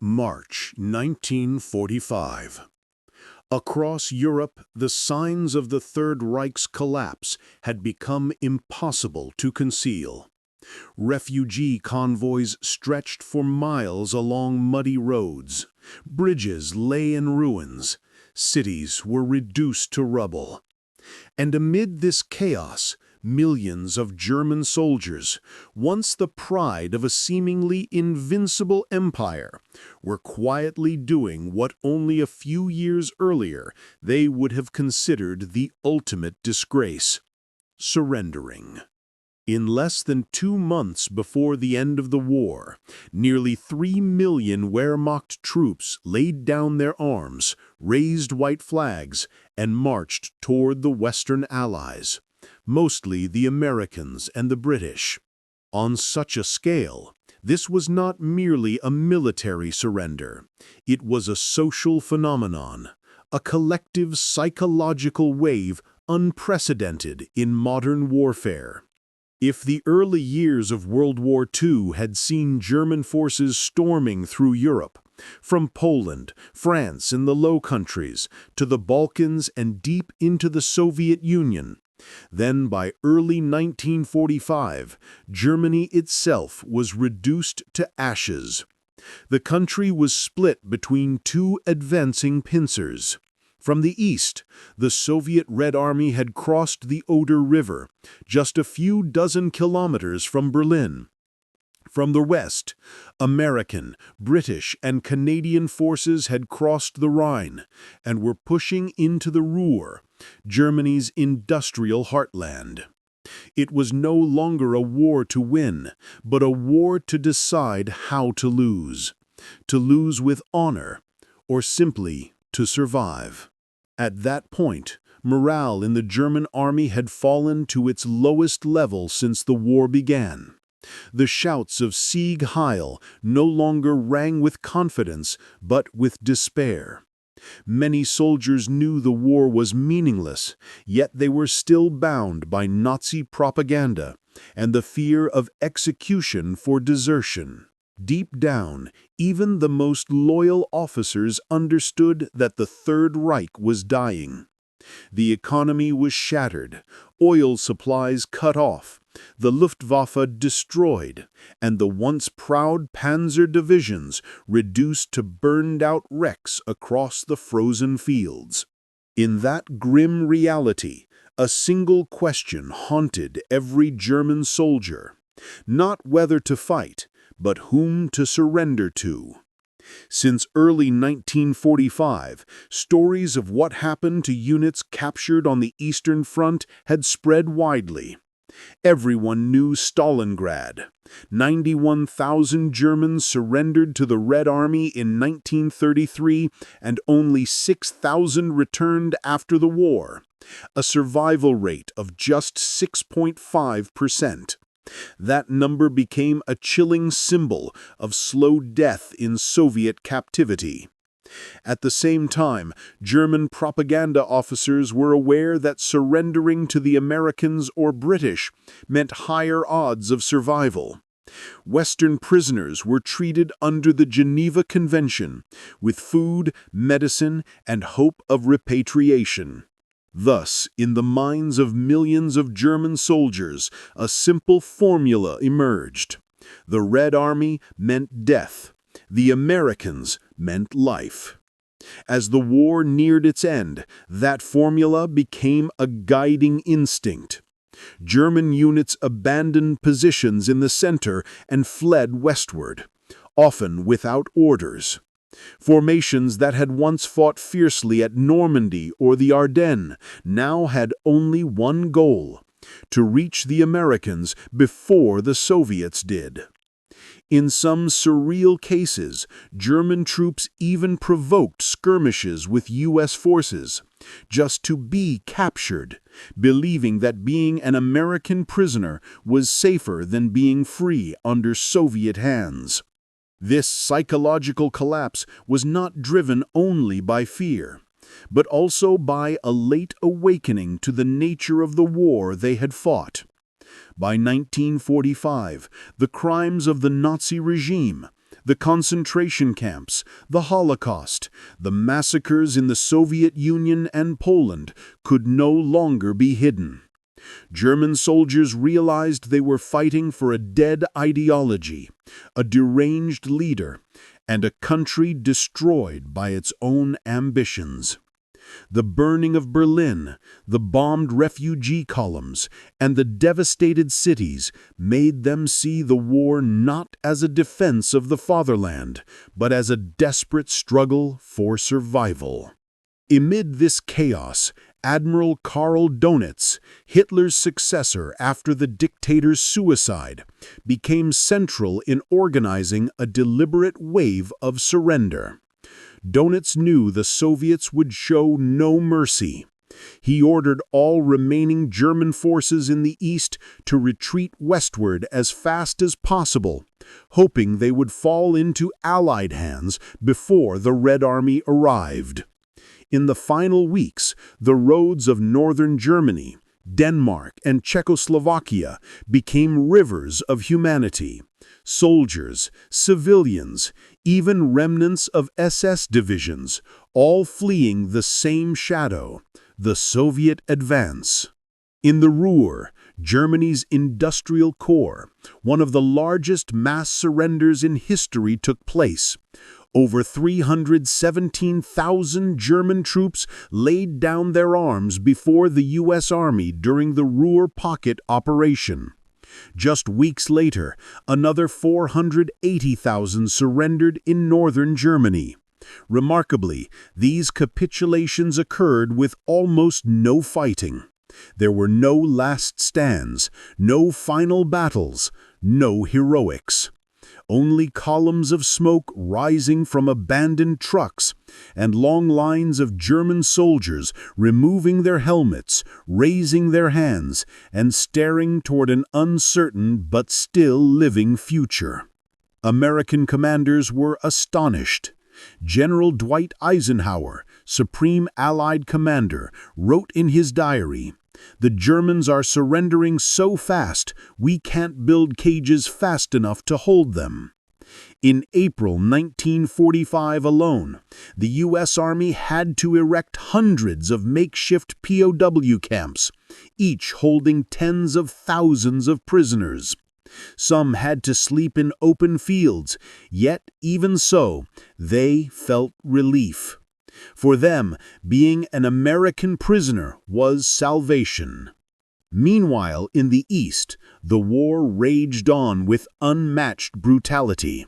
March 1945. Across Europe, the signs of the Third Reich's collapse had become impossible to conceal. Refugee convoys stretched for miles along muddy roads. Bridges lay in ruins. Cities were reduced to rubble. And amid this chaos, millions of German soldiers, once the pride of a seemingly invincible empire, were quietly doing what only a few years earlier they would have considered the ultimate disgrace: surrendering. In less than 2 months before the end of the war, nearly 3 million Wehrmacht troops laid down their arms, raised white flags, and marched toward the Western Allies, mostly the Americans and the British. On such a scale, this was not merely a military surrender. It was a social phenomenon, a collective psychological wave unprecedented in modern warfare. If the early years of World War II had seen German forces storming through Europe, from Poland, France and the Low Countries, to the Balkans and deep into the Soviet Union, then by early 1945, Germany itself was reduced to ashes. The country was split between two advancing pincers. From the east, the Soviet Red Army had crossed the Oder River, just a few dozen kilometers from Berlin. From the west, American, British, and Canadian forces had crossed the Rhine and were pushing into the Ruhr, Germany's industrial heartland. It was no longer a war to win, but a war to decide how to lose with honor, or simply to survive. At that point, morale in the German army had fallen to its lowest level since the war began. The shouts of Sieg Heil no longer rang with confidence, but with despair. Many soldiers knew the war was meaningless, yet they were still bound by Nazi propaganda and the fear of execution for desertion. Deep down, even the most loyal officers understood that the Third Reich was dying. The economy was shattered, oil supplies cut off, the Luftwaffe destroyed, and the once proud panzer divisions reduced to burned-out wrecks across the frozen fields. In that grim reality, a single question haunted every German soldier: not whether to fight, but whom to surrender to. Since early 1945, stories of what happened to units captured on the Eastern Front had spread widely. Everyone knew Stalingrad. 91,000 Germans surrendered to the Red Army in 1933, and only 6,000 returned after the war, a survival rate of just 6.5%. That number became a chilling symbol of slow death in Soviet captivity. At the same time, German propaganda officers were aware that surrendering to the Americans or British meant higher odds of survival. Western prisoners were treated under the Geneva Convention, with food, medicine, and hope of repatriation. Thus, in the minds of millions of German soldiers, a simple formula emerged. The Red Army meant death. The Americans meant life. As the war neared its end, that formula became a guiding instinct. German units abandoned positions in the center and fled westward, often without orders. Formations that had once fought fiercely at Normandy or the Ardennes now had only one goal: to reach the Americans before the Soviets did. In some surreal cases, German troops even provoked skirmishes with U.S. forces, just to be captured, believing that being an American prisoner was safer than being free under Soviet hands. This psychological collapse was not driven only by fear, but also by a late awakening to the nature of the war they had fought. By 1945, the crimes of the Nazi regime, The concentration camps, the Holocaust, the massacres in the Soviet Union and Poland could no longer be hidden. German soldiers realized they were fighting for a dead ideology, a deranged leader, and a country destroyed by its own ambitions. The burning of Berlin, the bombed refugee columns, and the devastated cities made them see the war not as a defense of the fatherland, but as a desperate struggle for survival. Amid this chaos, Admiral Karl Dönitz, Hitler's successor after the dictator's suicide, became central in organizing a deliberate wave of surrender. Dönitz knew the Soviets would show no mercy. He ordered all remaining German forces in the east to retreat westward as fast as possible, hoping they would fall into Allied hands before the Red Army arrived. In the final weeks, the roads of northern Germany, Denmark, and Czechoslovakia became rivers of humanity. Soldiers, civilians, even remnants of SS divisions, all fleeing the same shadow, the Soviet advance. In the Ruhr, Germany's industrial core, one of the largest mass surrenders in history took place. Over 317,000 German troops laid down their arms before the U.S. Army during the Ruhr Pocket operation. Just weeks later, another 480,000 surrendered in northern Germany. Remarkably, these capitulations occurred with almost no fighting. There were no last stands, no final battles, no heroics. Only columns of smoke rising from abandoned trucks, and long lines of German soldiers removing their helmets, raising their hands, and staring toward an uncertain but still living future. American commanders were astonished. General Dwight Eisenhower, Supreme Allied Commander, wrote in his diary, "The Germans are surrendering so fast, we can't build cages fast enough to hold them." In April 1945 alone, the U.S. Army had to erect hundreds of makeshift POW camps, each holding tens of thousands of prisoners. Some had to sleep in open fields, yet even so, they felt relief. For them, being an American prisoner was salvation. Meanwhile, in the East, the war raged on with unmatched brutality.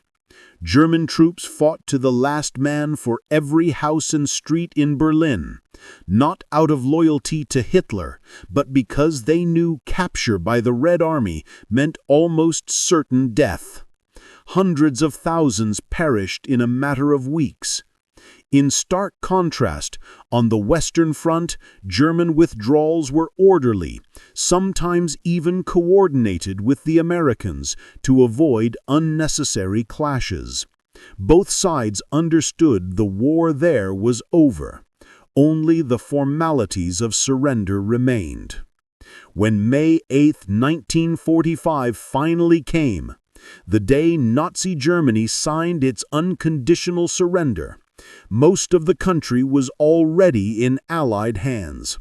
German troops fought to the last man for every house and street in Berlin, not out of loyalty to Hitler, but because they knew capture by the Red Army meant almost certain death. Hundreds of thousands perished in a matter of weeks. In stark contrast, on the Western Front, German withdrawals were orderly, sometimes even coordinated with the Americans to avoid unnecessary clashes. Both sides understood the war there was over. Only the formalities of surrender remained. When May 8, 1945 finally came, the day Nazi Germany signed its unconditional surrender, most of the country was already in Allied hands.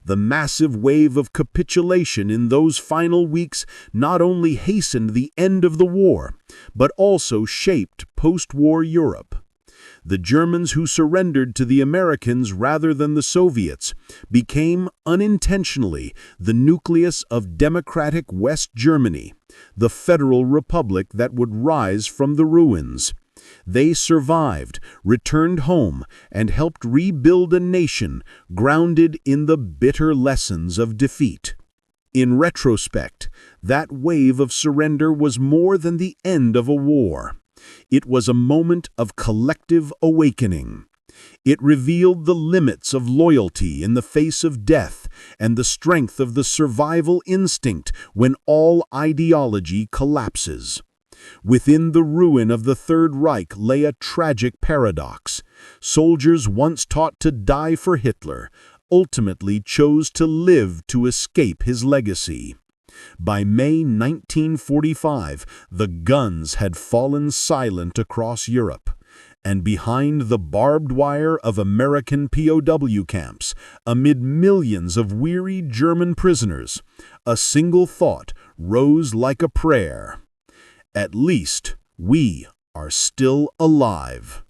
The massive wave of capitulation in those final weeks not only hastened the end of the war, but also shaped post-war Europe. The Germans who surrendered to the Americans rather than the Soviets became unintentionally the nucleus of democratic West Germany, the federal republic that would rise from the ruins. They survived, returned home, and helped rebuild a nation grounded in the bitter lessons of defeat. In retrospect, that wave of surrender was more than the end of a war. It was a moment of collective awakening. It revealed the limits of loyalty in the face of death and the strength of the survival instinct when all ideology collapses. Within the ruin of the Third Reich lay a tragic paradox. Soldiers once taught to die for Hitler ultimately chose to live to escape his legacy. By May 1945, the guns had fallen silent across Europe, and behind the barbed wire of American POW camps, amid millions of weary German prisoners, a single thought rose like a prayer. At least we are still alive.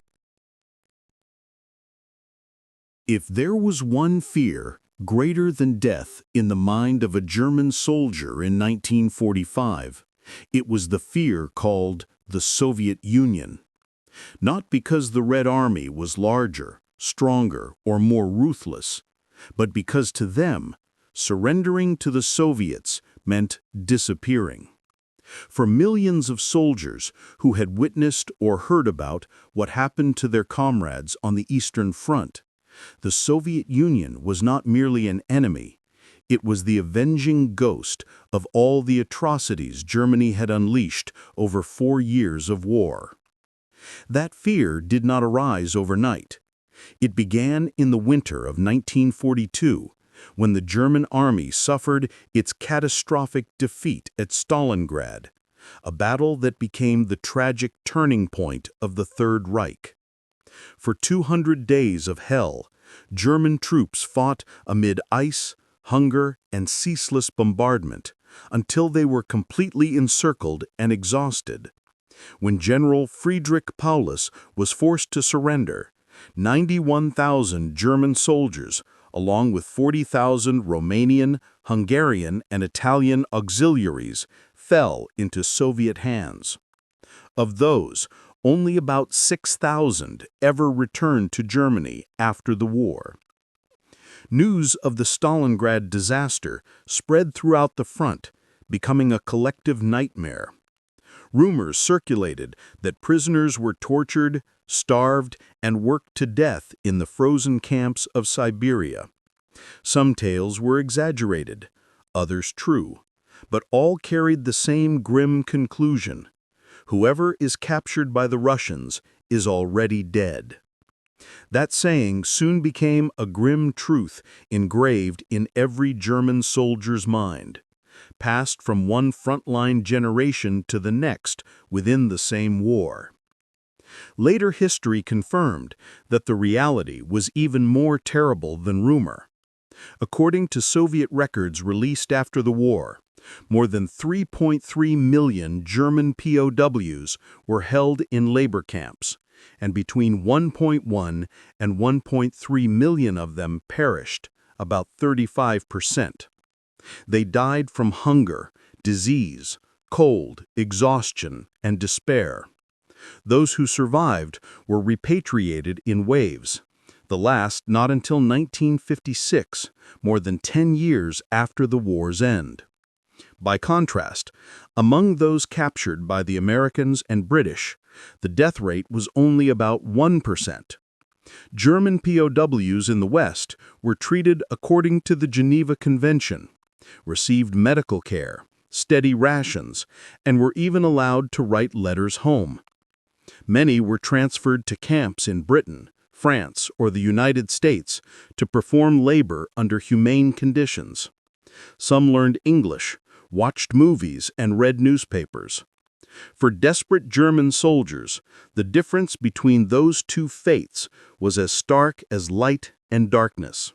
If there was one fear greater than death in the mind of a German soldier in 1945, it was the fear called the Soviet Union. Not because the Red Army was larger, stronger, or more ruthless, but because to them, surrendering to the Soviets meant disappearing. For millions of soldiers who had witnessed or heard about what happened to their comrades on the Eastern Front, the Soviet Union was not merely an enemy, it was the avenging ghost of all the atrocities Germany had unleashed over 4 years of war. That fear did not arise overnight. It began in the winter of 1942, when the German army suffered its catastrophic defeat at Stalingrad, a battle that became the tragic turning point of the Third Reich. For 200 days of hell, German troops fought amid ice, hunger, and ceaseless bombardment until they were completely encircled and exhausted. When General Friedrich Paulus was forced to surrender, 91,000 German soldiers, along with 40,000 Romanian, Hungarian, and Italian auxiliaries, fell into Soviet hands. Of those, only about 6,000 ever returned to Germany after the war. News of the Stalingrad disaster spread throughout the front, becoming a collective nightmare. Rumors circulated that prisoners were tortured, starved, and worked to death in the frozen camps of Siberia. Some tales were exaggerated, others true, but all carried the same grim conclusion: whoever is captured by the Russians is already dead. That saying soon became a grim truth engraved in every German soldier's mind, passed from one frontline generation to the next within the same war. Later history confirmed that the reality was even more terrible than rumor. According to Soviet records released after the war, more than 3.3 million German POWs were held in labor camps, and between 1.1 and 1.3 million of them perished, about 35%. They died from hunger, disease, cold, exhaustion, and despair. Those who survived were repatriated in waves, the last not until 1956, more than 10 years after the war's end. By contrast, among those captured by the Americans and British, the death rate was only about 1%. German POWs in the West were treated according to the Geneva Convention, received medical care, steady rations, and were even allowed to write letters home. Many were transferred to camps in Britain, France, or the United States to perform labor under humane conditions. Some learned English, watched movies, and read newspapers. For desperate German soldiers, the difference between those two fates was as stark as light and darkness.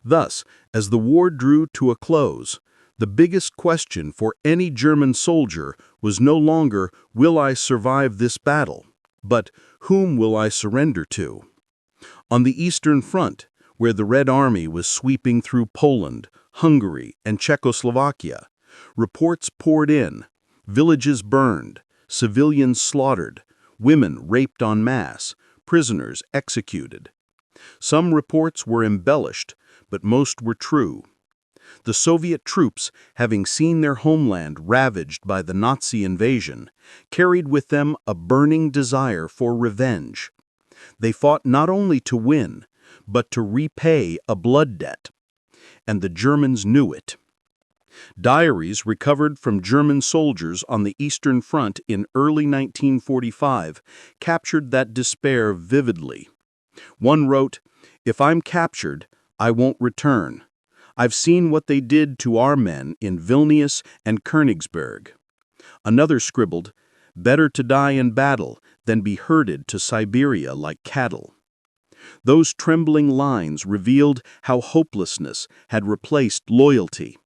Thus, as the war drew to a close, the biggest question for any German soldier was no longer, "Will I survive this battle?" but "Whom will I surrender to?" On the Eastern Front, where the Red Army was sweeping through Poland, Hungary, and Czechoslovakia, reports poured in: villages burned, civilians slaughtered, women raped en masse, prisoners executed. Some reports were embellished, but most were true. The Soviet troops, having seen their homeland ravaged by the Nazi invasion, carried with them a burning desire for revenge. They fought not only to win, but to repay a blood debt. And the Germans knew it. Diaries recovered from German soldiers on the Eastern Front in early 1945 captured that despair vividly. One wrote, "If I'm captured, I won't return. I've seen what they did to our men in Vilnius and Königsberg. Another scribbled, "Better to die in battle than be herded to Siberia like cattle." Those trembling lines revealed how hopelessness had replaced loyalty.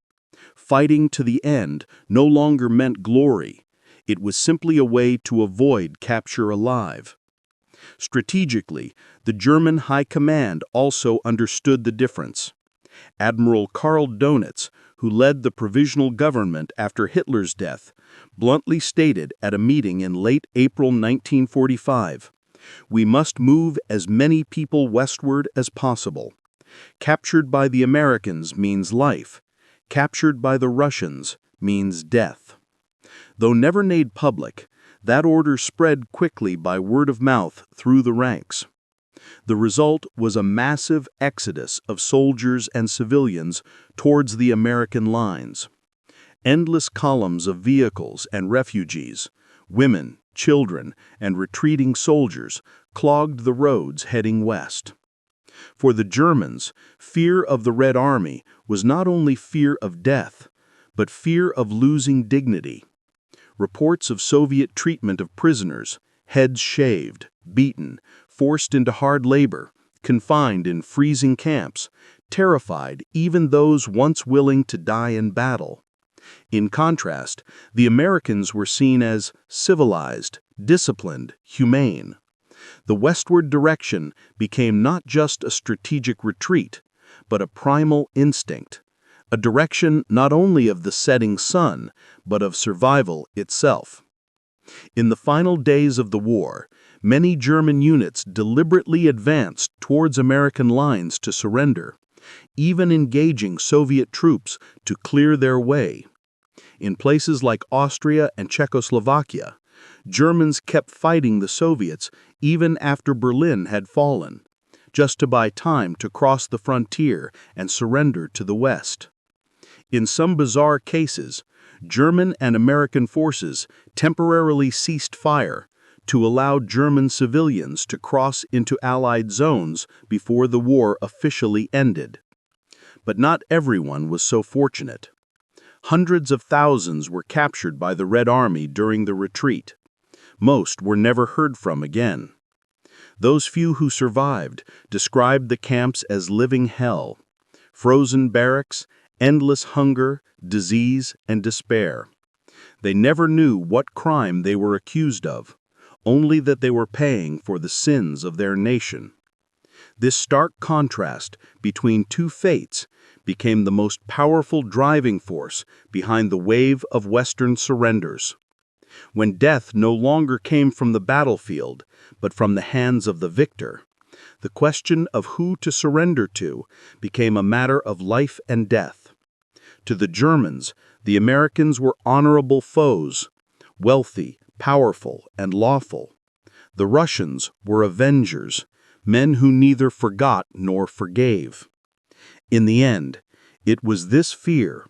Fighting to the end no longer meant glory. It was simply a way to avoid capture alive. Strategically, the German High Command also understood the difference. Admiral Karl Dönitz, who led the provisional government after Hitler's death, bluntly stated at a meeting in late April 1945, "We must move as many people westward as possible. Captured by the Americans means life. Captured by the Russians means death." Though never made public, that order spread quickly by word of mouth through the ranks. The result was a massive exodus of soldiers and civilians towards the American lines. Endless columns of vehicles and refugees, women, children, and retreating soldiers clogged the roads heading west. For the Germans, fear of the Red Army was not only fear of death, but fear of losing dignity. Reports of Soviet treatment of prisoners, heads shaved, beaten, forced into hard labor, confined in freezing camps, terrified even those once willing to die in battle. In contrast, the Americans were seen as civilized, disciplined, humane. The westward direction became not just a strategic retreat, but a primal instinct, a direction not only of the setting sun, but of survival itself. In the final days of the war, many German units deliberately advanced towards American lines to surrender, even engaging Soviet troops to clear their way. In places like Austria and Czechoslovakia, Germans kept fighting the Soviets even after Berlin had fallen, just to buy time to cross the frontier and surrender to the West. In some bizarre cases, German and American forces temporarily ceased fire to allow German civilians to cross into Allied zones before the war officially ended. But not everyone was so fortunate. Hundreds of thousands were captured by the Red Army during the retreat. Most were never heard from again. Those few who survived described the camps as living hell, frozen barracks, endless hunger, disease, and despair. They never knew what crime they were accused of, only that they were paying for the sins of their nation. This stark contrast between two fates became the most powerful driving force behind the wave of Western surrenders. When death no longer came from the battlefield, but from the hands of the victor, the question of who to surrender to became a matter of life and death. To the Germans, the Americans were honorable foes, wealthy, powerful, and lawful. The Russians were avengers, men who neither forgot nor forgave. In the end, it was this fear,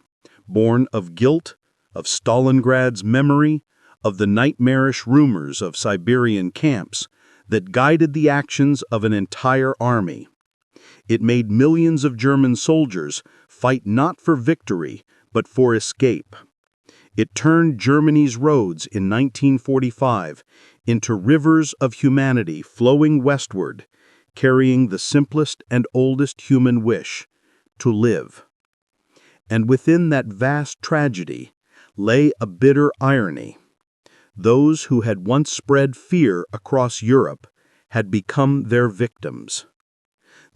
born of guilt, of Stalingrad's memory, of the nightmarish rumors of Siberian camps, that guided the actions of an entire army. It made millions of German soldiers fight not for victory, but for escape. It turned Germany's roads in 1945 into rivers of humanity flowing westward, carrying the simplest and oldest human wish, to live. And within that vast tragedy lay a bitter irony. Those who had once spread fear across Europe had become their victims.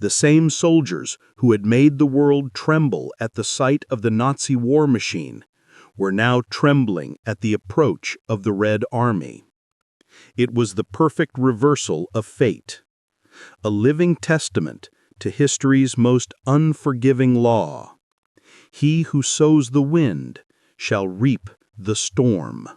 The same soldiers who had made the world tremble at the sight of the Nazi war machine were now trembling at the approach of the Red Army. It was the perfect reversal of fate, a living testament to history's most unforgiving law. He who sows the wind shall reap the storm.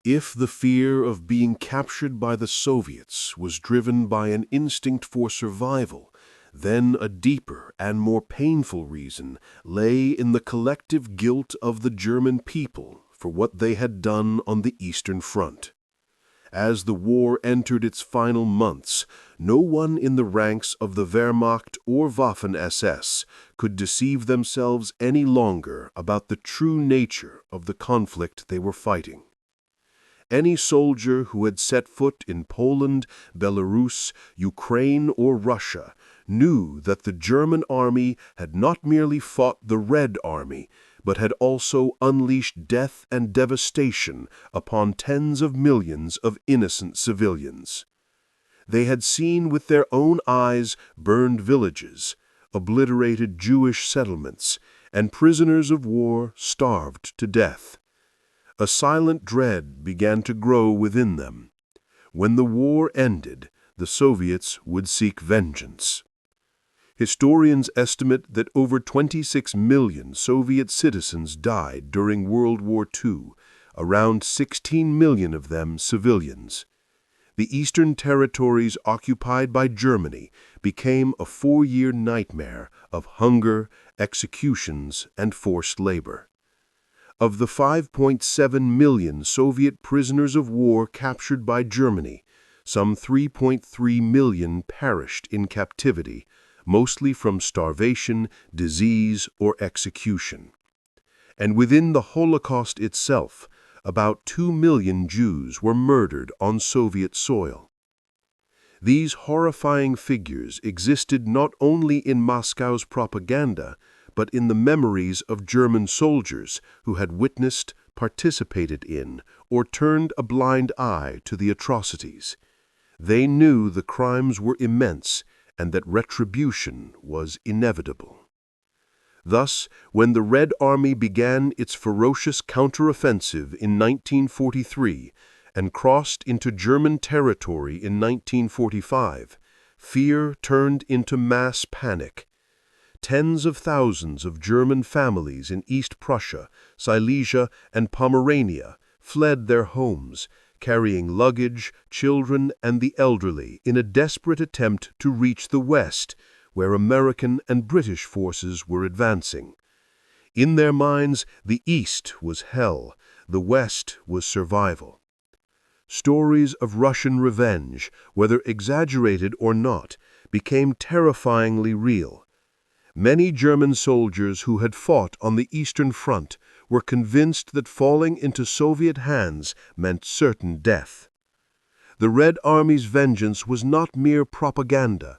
If the fear of being captured by the Soviets was driven by an instinct for survival, then a deeper and more painful reason lay in the collective guilt of the German people for what they had done on the Eastern Front. As the war entered its final months, No one in the ranks of the Wehrmacht or Waffen-SS could deceive themselves any longer about the true nature of the conflict they were fighting. Any soldier who had set foot in Poland, Belarus, Ukraine, or Russia knew that the German army had not merely fought the Red Army, but had also unleashed death and devastation upon tens of millions of innocent civilians. They had seen with their own eyes burned villages, obliterated Jewish settlements, and prisoners of war starved to death. A silent dread began to grow within them. When the war ended, the Soviets would seek vengeance. Historians estimate that over 26 million Soviet citizens died during World War II, around 16 million of them civilians. The eastern territories occupied by Germany became a 4-year nightmare of hunger, executions, and forced labor. Of the 5.7 million Soviet prisoners of war captured by Germany, some 3.3 million perished in captivity, mostly from starvation, disease, or execution. And within the Holocaust itself, about 2 million Jews were murdered on Soviet soil. These horrifying figures existed not only in Moscow's propaganda, but in the memories of German soldiers who had witnessed, participated in, or turned a blind eye to the atrocities. They knew the crimes were immense and that retribution was inevitable. Thus, when the Red Army began its ferocious counteroffensive in 1943 and crossed into German territory in 1945, fear turned into mass panic. Tens of thousands of German families in East Prussia, Silesia, and Pomerania fled their homes, carrying luggage, children, and the elderly in a desperate attempt to reach the West, where American and British forces were advancing. In their minds, the East was hell, the West was survival. Stories of Russian revenge, whether exaggerated or not, became terrifyingly real. Many German soldiers who had fought on the Eastern Front were convinced that falling into Soviet hands meant certain death. The Red Army's vengeance was not mere propaganda.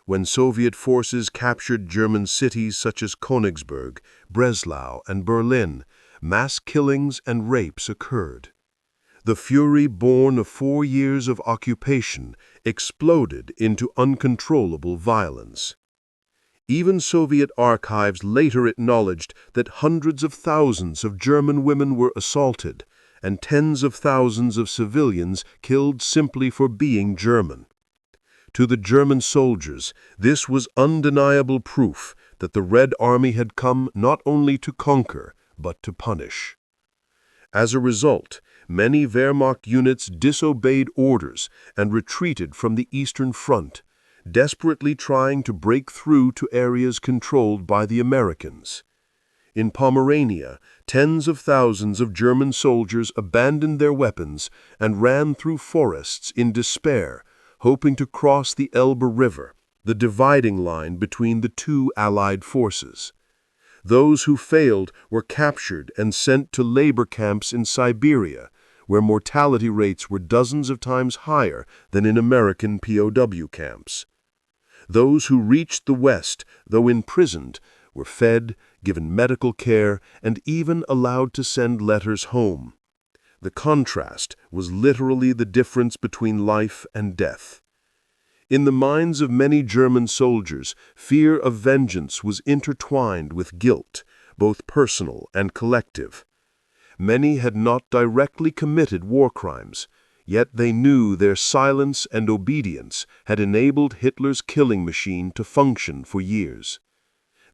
When Soviet forces captured German cities such as Königsberg, Breslau, and Berlin, mass killings and rapes occurred. The fury born of 4 years of occupation exploded into uncontrollable violence. Even Soviet archives later acknowledged that hundreds of thousands of German women were assaulted and tens of thousands of civilians killed simply for being German. To the German soldiers, this was undeniable proof that the Red Army had come not only to conquer, but to punish. As a result, many Wehrmacht units disobeyed orders and retreated from the Eastern Front, desperately trying to break through to areas controlled by the Americans. In Pomerania, tens of thousands of German soldiers abandoned their weapons and ran through forests in despair, hoping to cross the Elbe River, the dividing line between the two Allied forces. Those who failed were captured and sent to labor camps in Siberia, where mortality rates were dozens of times higher than in American POW camps. Those who reached the West, though imprisoned, were fed, given medical care, and even allowed to send letters home. The contrast was literally the difference between life and death. In the minds of many German soldiers, fear of vengeance was intertwined with guilt, both personal and collective. Many had not directly committed war crimes, yet they knew their silence and obedience had enabled Hitler's killing machine to function for years.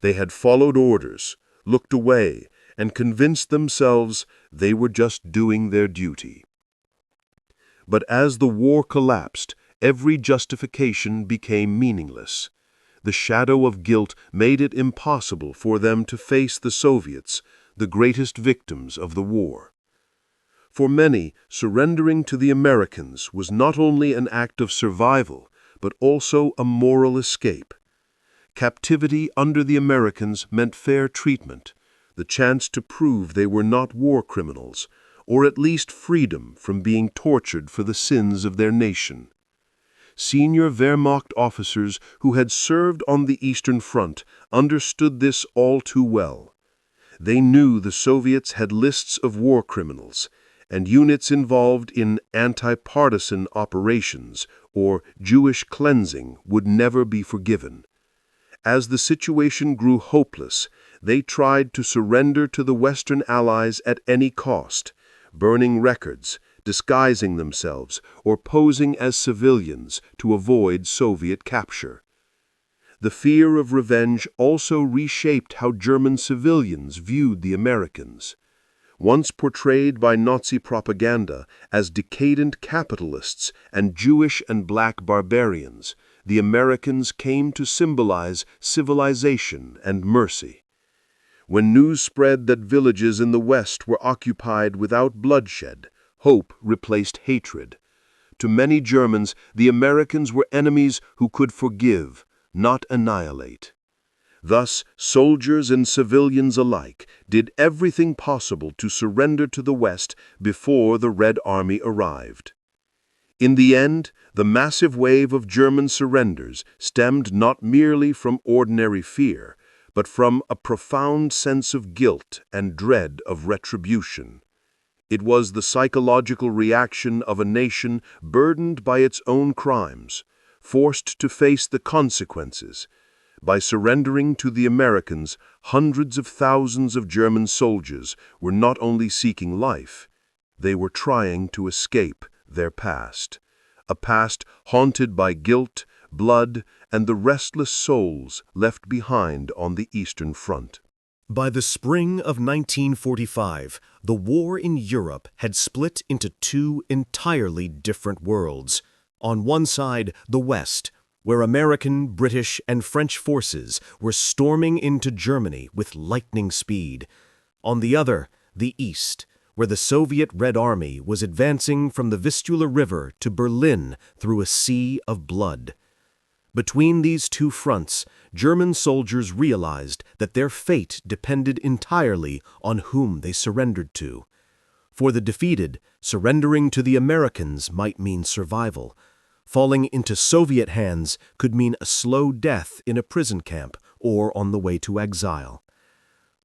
They had followed orders, looked away, and convinced themselves they were just doing their duty. But as the war collapsed, every justification became meaningless. The shadow of guilt made it impossible for them to face the Soviets, the greatest victims of the war. For many, surrendering to the Americans was not only an act of survival, but also a moral escape. Captivity under the Americans meant fair treatment, the chance to prove they were not war criminals, or at least freedom from being tortured for the sins of their nation. Senior Wehrmacht officers who had served on the Eastern Front understood this all too well. They knew the Soviets had lists of war criminals, and units involved in anti-partisan operations or Jewish cleansing would never be forgiven. As the situation grew hopeless, they tried to surrender to the Western Allies at any cost, burning records, disguising themselves, or posing as civilians to avoid Soviet capture. The fear of revenge also reshaped how German civilians viewed the Americans. Once portrayed by Nazi propaganda as decadent capitalists and Jewish and black barbarians, the Americans came to symbolize civilization and mercy. When news spread that villages in the West were occupied without bloodshed, hope replaced hatred. To many Germans, the Americans were enemies who could forgive, not annihilate. Thus, soldiers and civilians alike did everything possible to surrender to the West before the Red Army arrived. In the end, the massive wave of German surrenders stemmed not merely from ordinary fear, but from a profound sense of guilt and dread of retribution. It was the psychological reaction of a nation burdened by its own crimes, forced to face the consequences. By surrendering to the Americans, hundreds of thousands of German soldiers were not only seeking life, they were trying to escape their past, a past haunted by guilt, blood, and the restless souls left behind on the Eastern Front. By the spring of 1945, the war in Europe had split into two entirely different worlds. On one side, the West, where American, British, and French forces were storming into Germany with lightning speed. On the other, the East, where the Soviet Red Army was advancing from the Vistula River to Berlin through a sea of blood. Between these two fronts, German soldiers realized that their fate depended entirely on whom they surrendered to. For the defeated, surrendering to the Americans might mean survival. Falling into Soviet hands could mean a slow death in a prison camp or on the way to exile.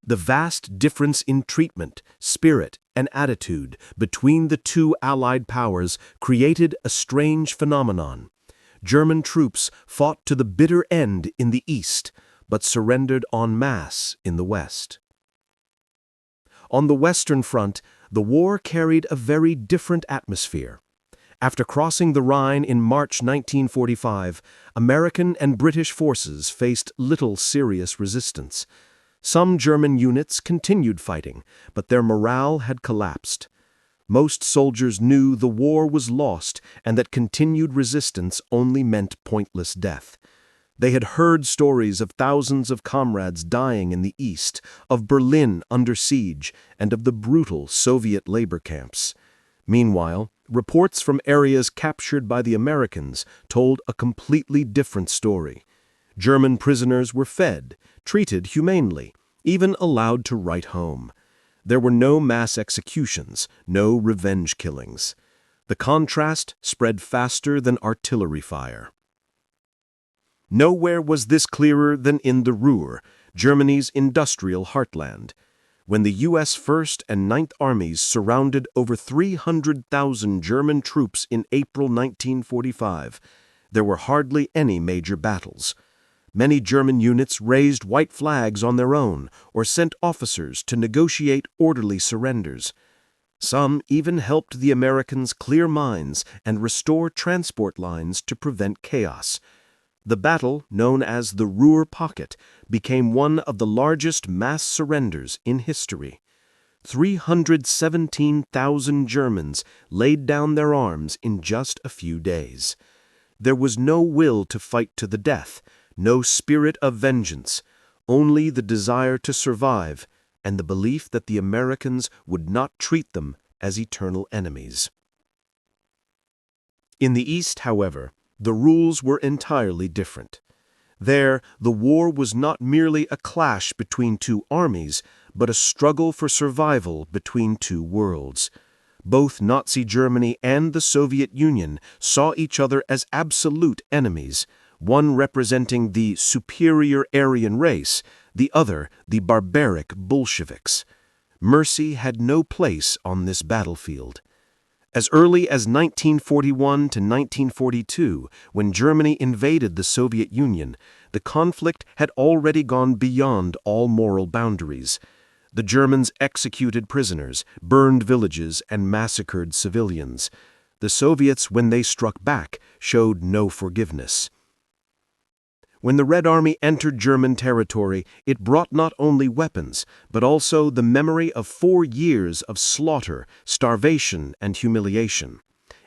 The vast difference in treatment, spirit, and attitude between the two Allied powers created a strange phenomenon. German troops fought to the bitter end in the East, but surrendered en masse in the West. On the Western Front, the war carried a very different atmosphere. After crossing the Rhine in March 1945, American and British forces faced little serious resistance. Some German units continued fighting, but their morale had collapsed. Most soldiers knew the war was lost and that continued resistance only meant pointless death. They had heard stories of thousands of comrades dying in the East, of Berlin under siege, and of the brutal Soviet labor camps. Meanwhile, reports from areas captured by the Americans told a completely different story. German prisoners were fed, treated humanely, even allowed to write home. There were no mass executions, no revenge killings. The contrast spread faster than artillery fire. Nowhere was this clearer than in the Ruhr, Germany's industrial heartland. When the U.S. First and Ninth Armies surrounded over 300,000 German troops in April 1945, there were hardly any major battles. Many German units raised white flags on their own or sent officers to negotiate orderly surrenders. Some even helped the Americans clear mines and restore transport lines to prevent chaos. The battle, known as the Ruhr Pocket, became one of the largest mass surrenders in history. 317,000 Germans laid down their arms in just a few days. There was no will to fight to the death, no spirit of vengeance, only the desire to survive and the belief that the Americans would not treat them as eternal enemies. In the East, however, The rules were entirely different. There, the war was not merely a clash between two armies, but a struggle for survival between two worlds. Both Nazi Germany and the Soviet Union saw each other as absolute enemies, one representing the superior Aryan race, the other the barbaric Bolsheviks. Mercy had no place on this battlefield. As early as 1941 to 1942, when Germany invaded the Soviet Union, the conflict had already gone beyond all moral boundaries. The Germans executed prisoners, burned villages, and massacred civilians. The Soviets, when they struck back, showed no forgiveness. When the Red Army entered German territory, it brought not only weapons, but also the memory of 4 years of slaughter, starvation, and humiliation.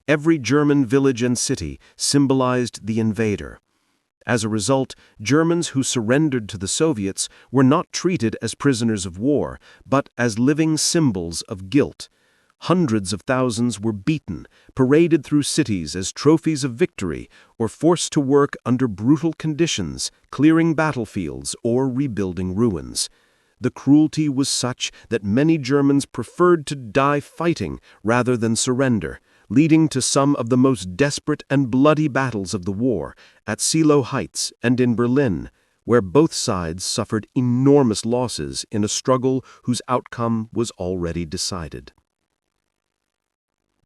Every German village and city symbolized the invader. As a result, Germans who surrendered to the Soviets were not treated as prisoners of war, but as living symbols of guilt. Hundreds of thousands were beaten, paraded through cities as trophies of victory, or forced to work under brutal conditions, clearing battlefields or rebuilding ruins. The cruelty was such that many Germans preferred to die fighting rather than surrender, leading to some of the most desperate and bloody battles of the war, at Seelow Heights and in Berlin, where both sides suffered enormous losses in a struggle whose outcome was already decided.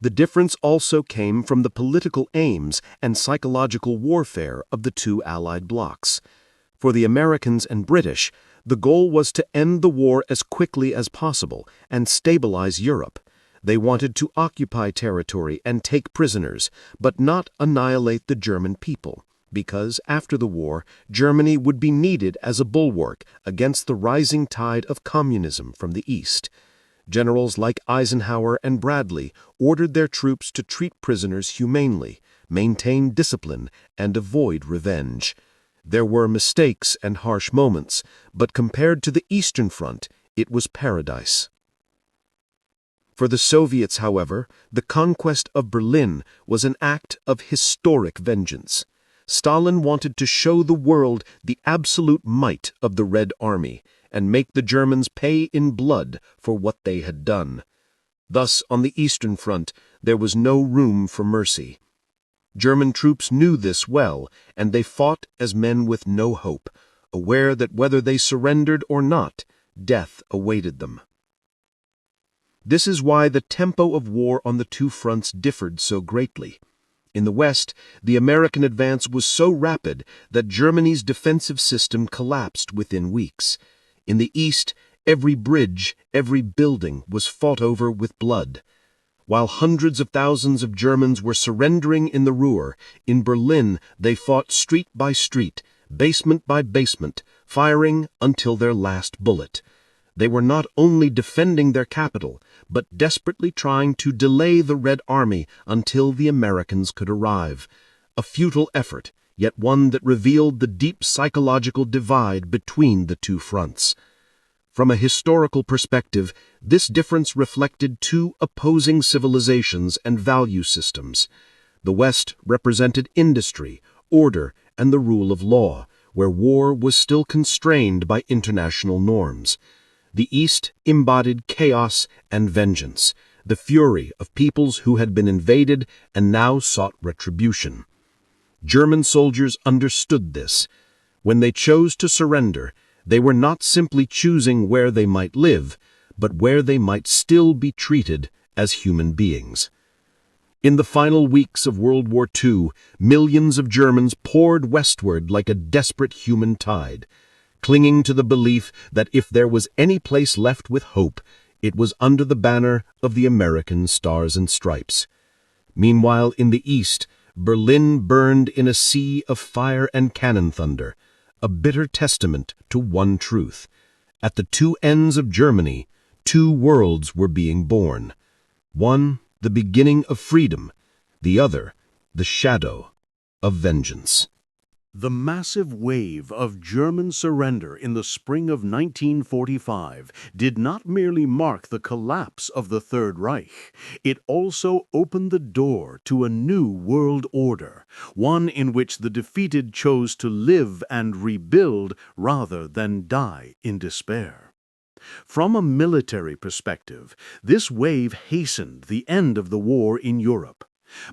The difference also came from the political aims and psychological warfare of the two Allied blocs. For the Americans and British, the goal was to end the war as quickly as possible and stabilize Europe. They wanted to occupy territory and take prisoners, but not annihilate the German people, because after the war, Germany would be needed as a bulwark against the rising tide of communism from the East. Generals like Eisenhower and Bradley ordered their troops to treat prisoners humanely, maintain discipline, and avoid revenge. There were mistakes and harsh moments, but compared to the Eastern Front, it was paradise. For the Soviets, however, the conquest of Berlin was an act of historic vengeance. Stalin wanted to show the world the absolute might of the Red Army, and make the Germans pay in blood for what they had done. Thus, on the Eastern Front, there was no room for mercy. German troops knew this well, and they fought as men with no hope, aware that whether they surrendered or not, death awaited them. This is why the tempo of war on the two fronts differed so greatly. In the West, the American advance was so rapid that Germany's defensive system collapsed within weeks. In the East, every bridge, every building was fought over with blood. While hundreds of thousands of Germans were surrendering in the Ruhr, in Berlin they fought street by street, basement by basement, firing until their last bullet. They were not only defending their capital, but desperately trying to delay the Red Army until the Americans could arrive. A futile effort, yet one that revealed the deep psychological divide between the two fronts. From a historical perspective, this difference reflected two opposing civilizations and value systems. The West represented industry, order, and the rule of law, where war was still constrained by international norms. The East embodied chaos and vengeance, the fury of peoples who had been invaded and now sought retribution. German soldiers understood this. When they chose to surrender, they were not simply choosing where they might live, but where they might still be treated as human beings. In the final weeks of World War II, millions of Germans poured westward like a desperate human tide, clinging to the belief that if there was any place left with hope, it was under the banner of the American Stars and Stripes. Meanwhile, in the East, Berlin burned in a sea of fire and cannon thunder, a bitter testament to one truth. At the two ends of Germany, two worlds were being born. One, the beginning of freedom, the other, the shadow of vengeance. The massive wave of German surrender in the spring of 1945 did not merely mark the collapse of the Third Reich, it also opened the door to a new world order, one in which the defeated chose to live and rebuild rather than die in despair. From a military perspective, this wave hastened the end of the war in Europe.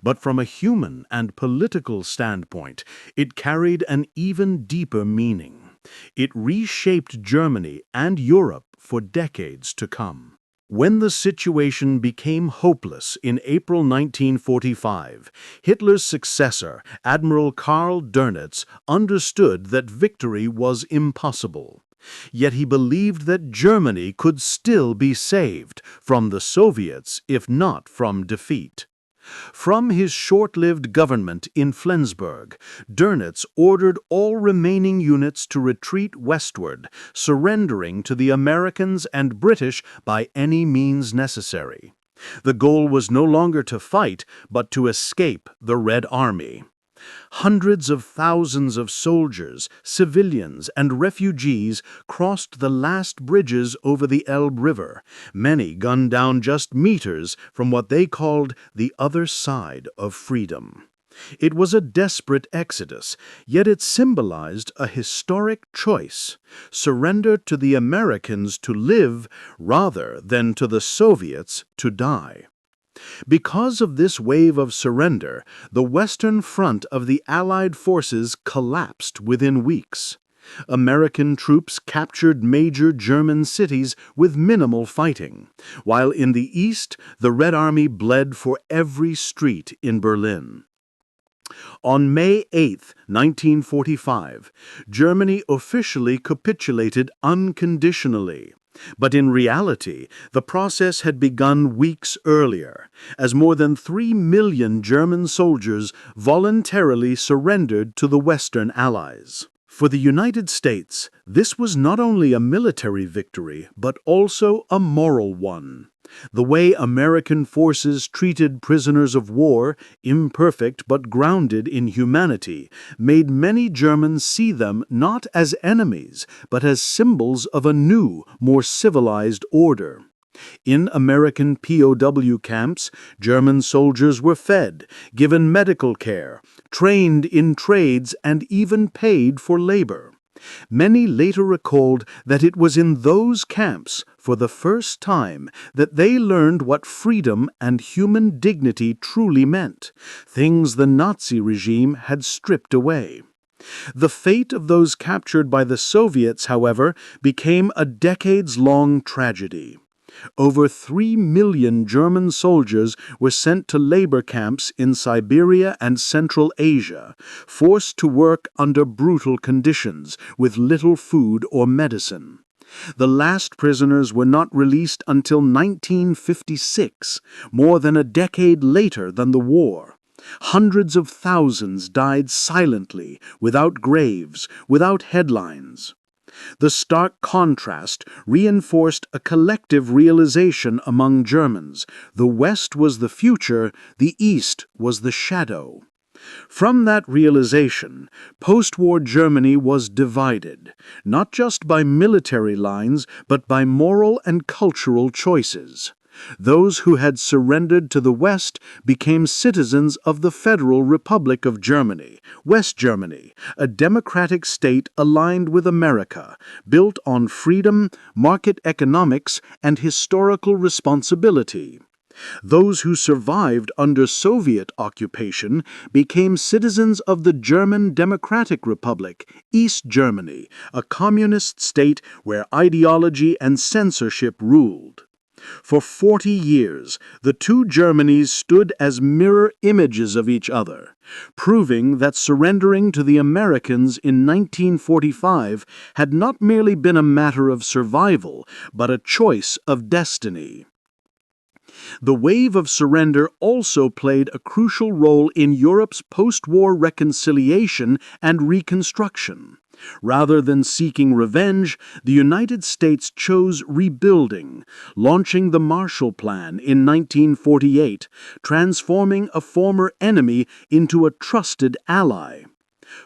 But from a human and political standpoint, it carried an even deeper meaning. It reshaped Germany and Europe for decades to come. When the situation became hopeless in April 1945, Hitler's successor, Admiral Karl Dönitz, understood that victory was impossible. Yet he believed that Germany could still be saved from the Soviets, if not from defeat. From his short-lived government in Flensburg, Dönitz ordered all remaining units to retreat westward, surrendering to the Americans and British by any means necessary. The goal was no longer to fight, but to escape the Red Army. Hundreds of thousands of soldiers, civilians, and refugees crossed the last bridges over the Elbe River, many gunned down just meters from what they called the other side of freedom. It was a desperate exodus, yet it symbolized a historic choice: surrender to the Americans to live rather than to the Soviets to die. Because of this wave of surrender, the Western Front of the Allied forces collapsed within weeks. American troops captured major German cities with minimal fighting, while in the East, the Red Army bled for every street in Berlin. On May 8, 1945, Germany officially capitulated unconditionally. But in reality, the process had begun weeks earlier, as more than 3 million German soldiers voluntarily surrendered to the Western Allies. For the United States, this was not only a military victory, but also a moral one. The way American forces treated prisoners of war, imperfect but grounded in humanity, made many Germans see them not as enemies, but as symbols of a new, more civilized order. In American POW camps, German soldiers were fed, given medical care, trained in trades, and even paid for labor. Many later recalled that it was in those camps, for the first time, that they learned what freedom and human dignity truly meant, things the Nazi regime had stripped away. The fate of those captured by the Soviets, however, became a decades-long tragedy. Over 3 million German soldiers were sent to labor camps in Siberia and Central Asia, forced to work under brutal conditions, with little food or medicine. The last prisoners were not released until 1956, more than a decade later than the war. Hundreds of thousands died silently, without graves, without headlines. The stark contrast reinforced a collective realization among Germans: the West was the future, the East was the shadow. From that realization, post-war Germany was divided, not just by military lines, but by moral and cultural choices. Those who had surrendered to the West became citizens of the Federal Republic of Germany, West Germany, a democratic state aligned with America, built on freedom, market economics, and historical responsibility. Those who survived under Soviet occupation became citizens of the German Democratic Republic, East Germany, a communist state where ideology and censorship ruled. For 40 years, the two Germanys stood as mirror images of each other, proving that surrendering to the Americans in 1945 had not merely been a matter of survival, but a choice of destiny. The wave of surrender also played a crucial role in Europe's post-war reconciliation and reconstruction. Rather than seeking revenge, the United States chose rebuilding, launching the Marshall Plan in 1948, transforming a former enemy into a trusted ally.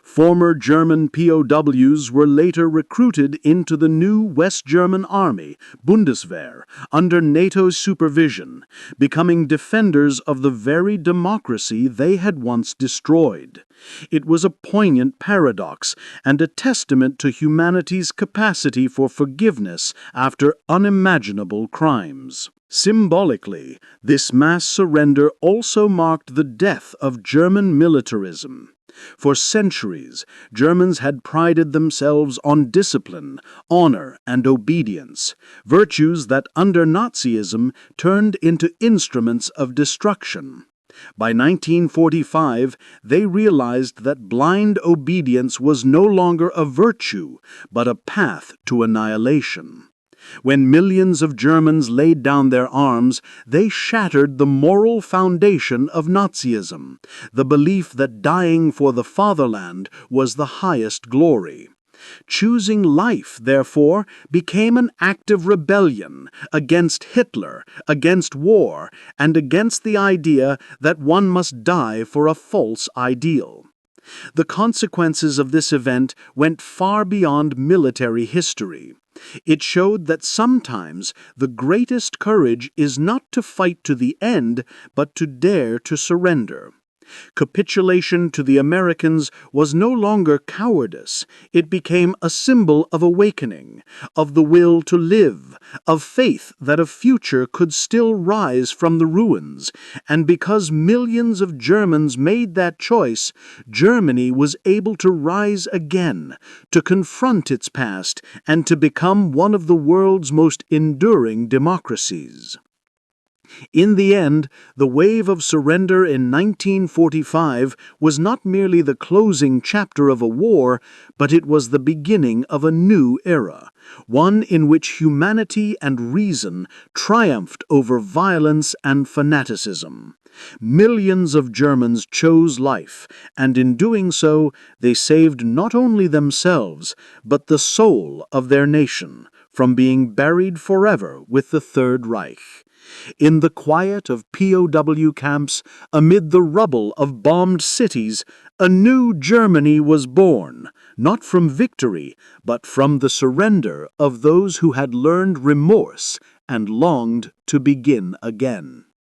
Former German POWs were later recruited into the new West German Army, Bundeswehr, under NATO's supervision, becoming defenders of the very democracy they had once destroyed. It was a poignant paradox and a testament to humanity's capacity for forgiveness after unimaginable crimes. Symbolically, this mass surrender also marked the death of German militarism. For centuries, Germans had prided themselves on discipline, honor, and obedience, virtues that under Nazism turned into instruments of destruction. By 1945, they realized that blind obedience was no longer a virtue, but a path to annihilation. When millions of Germans laid down their arms, they shattered the moral foundation of Nazism, the belief that dying for the fatherland was the highest glory. Choosing life, therefore, became an act of rebellion against Hitler, against war, and against the idea that one must die for a false ideal. The consequences of this event went far beyond military history. It showed that sometimes the greatest courage is not to fight to the end, but to dare to surrender. Capitulation to the Americans was no longer cowardice. It became a symbol of awakening, of the will to live, of faith that a future could still rise from the ruins. And because millions of Germans made that choice, Germany was able to rise again, to confront its past, and to become one of the world's most enduring democracies. In the end, the wave of surrender in 1945 was not merely the closing chapter of a war, but it was the beginning of a new era, one in which humanity and reason triumphed over violence and fanaticism. Millions of Germans chose life, and in doing so, they saved not only themselves, but the soul of their nation from being buried forever with the Third Reich. In the quiet of POW camps, amid the rubble of bombed cities, a new Germany was born, not from victory, but from the surrender of those who had learned remorse and longed to begin again.